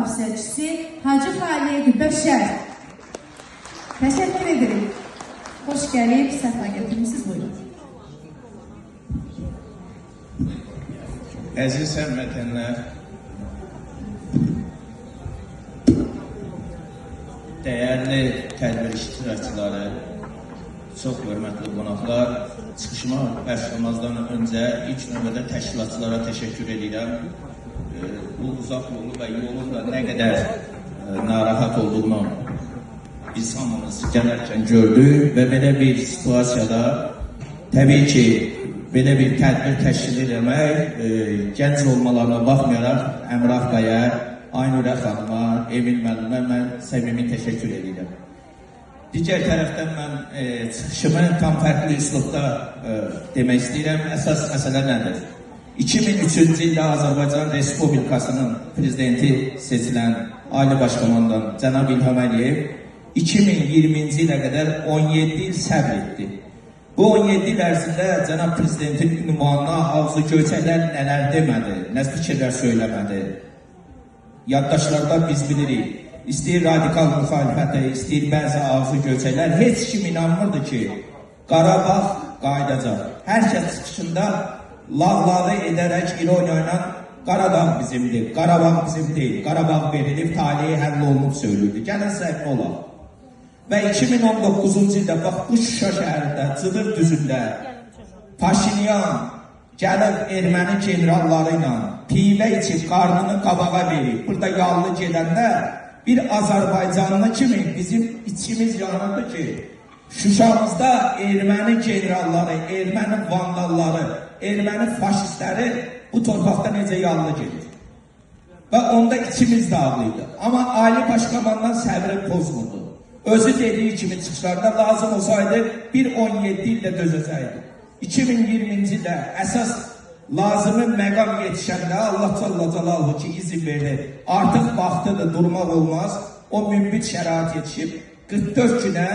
mühafizəçisi Hacı Xaliq Bəşər. Təşəkkür ederim. Hoş gəlib, səfa gətirmişsiniz, buyurun. Əziz həmvətənlər, dəyərli tədbir iştirakçıları, çox hörmətli qonaqlar, çıxışıma başlamazdan öncə ilk növbədə təşkilatçılara təşəkkür edirəm. Bu uzaq yolu və yolun da nə qədər narahat olduğunu biz hamımız gələrkən gördük və belə bir situasiyada təbii ki, belə bir tədbir təşkil etmək, gənc olmalarına baxmayaraq Əmrah bəyə, Aynurə xanıma, Emin müəllimə mən səmimi təşəkkür edirəm. Digər tərəfdən mən çıxışımı tam fərqli üslubda demək istəyirəm. Əsas məsələ nədir? 2003-cü ildə Azərbaycan Respublikasının prezidenti seçilən Ali Başkomandan cənab İlham Əliyev 2020-ci ilə qədər 17 il səbr etdi. Bu 17 il ərzində cənab prezidentin ünvanına ağzı göçəklər nələr demədi, nə fikirlər söyləmədi. Yaddaşlardan biz bilirik. İstəyir radikal müxalifətə, istəyir bəzi ağzı göçəklər, heç kim inanmırdı ki, Qarabağ qayıdacaq. Hər kəs çıxışında lağlağı edərək, ironiya ilə Qarabağ bizimdir, Qarabağ bizim deyil, Qarabağ verilib, talihi həll olunub söylürdü. Gəlin səhvli olaq. Və 2019-cu ildə bax bu Şuşa şəhərində, Cıdır düzündə Paşinyan gəlib erməni generalları ilə pivə içib, qarnını qabağa verib, burada yallı gedəndə bir Azərbaycanlı kimi bizim içimiz yanırdı ki, Şuşamızda erməni generalları, erməni vandalları, erməni faşistləri bu torpaqda necə yallı gedir. Və onda içimiz dağlıydı. Amma Ali Başkomandan səbri pozmurdu. Özü dediği kimi çıxışlarda lazım olsaydı bir 17 ildə dözəcəkdi. 2020-ci ildə əsas lazımı məqam yetişəndə Allah Cəllaluhu ki izin verir. Artıq vaxtıdır, durmaq olmaz. O mümbit şərait yetişib. 44 günə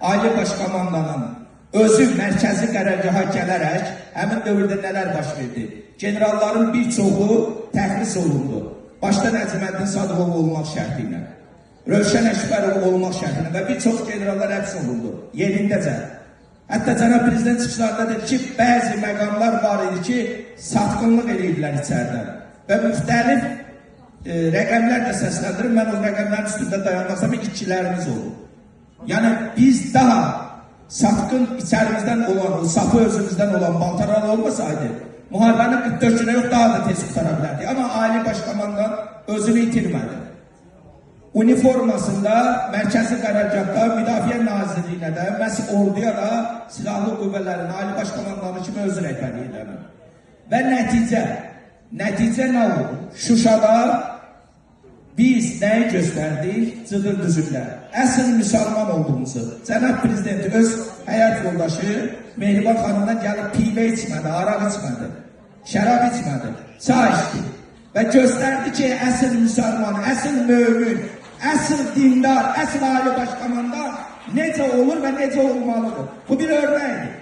Ali Başkomandanın özü mərkəzi qərargaha gələrək həmin dövrdə nələr baş verdi? Generalların bir çoxu təxris olundu. Başda Nəcməddin Sadıqov olmaq şərti ilə. Rövşən Əkbərov olmaq şərtinə və bir çox generallar həbs olundu, yerindəcə. Hətta cənab prezident çıxışlarında dedi ki, bəzi məqamlar var idi ki, satqınlıq edirlər içəridən. Və müxtəlif rəqəmlər də səsləndirir, mən o rəqəmlərin üstündə dayanmasam itkilərimiz olur. Yəni biz daha satqın içərimizdən olan, o sapı özümüzdən olan Baltaral olmasaydı, müharibənin 44 günə yox daha da tez qutara bilərdi. Amma Ali Başkomandan özünü itirmədi. Uniformasında, mərkəzi qərargahda, Müdafiə Nazirliyinə də, məhz orduya da, silahlı qüvvələrin, Ali Başkomandanı kimi özü rəhbərlik edirəm. Və nəticə nə oldu? Şuşada biz nəyi göstərdik? Cıdır düzündə. Əsl müsəlman olduğumuzu. Cənab prezidenti öz həyat yoldaşı Mehriban xanımdan gəlib pivə içmədi, araq içmədi, şərab içmədi, çay içdi. Və göstərdi ki, əsl müsəlman, əsl mömin, əsl dindar, əsl Ali Başkomandan necə olur və necə olmalıdır. Bu bir örnəkdir.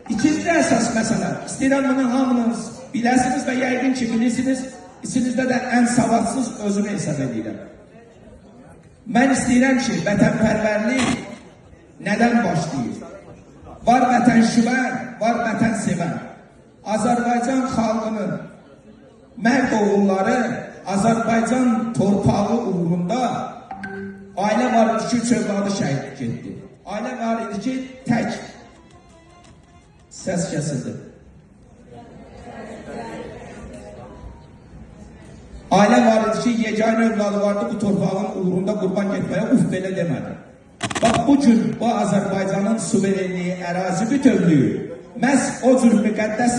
İkinci əsas məsələ, istəyirəm bunu hamınız biləsiniz və yəqin ki bilirsiniz, içinizdə də ən savadsız özümü hesab edirəm. Mən istəyirəm ki, vətənpərvərlik nədən başlayır? Var vətənşüvər, var vətən sevən. Azərbaycan xalqının mərd oğulları Azərbaycan torpağı uğrunda ailə var idi ki, 3 övladı şəhidlik etdi. Ailə var idi ki, tək səs kəsildi. Ailə var idi ki, yeganə övladı vardı bu torpağın uğrunda qurban getməyə belə demədi. Bax bugün bu Azərbaycanın suverenliyi, ərazi bütövlüyü məhz o cür müqəddəs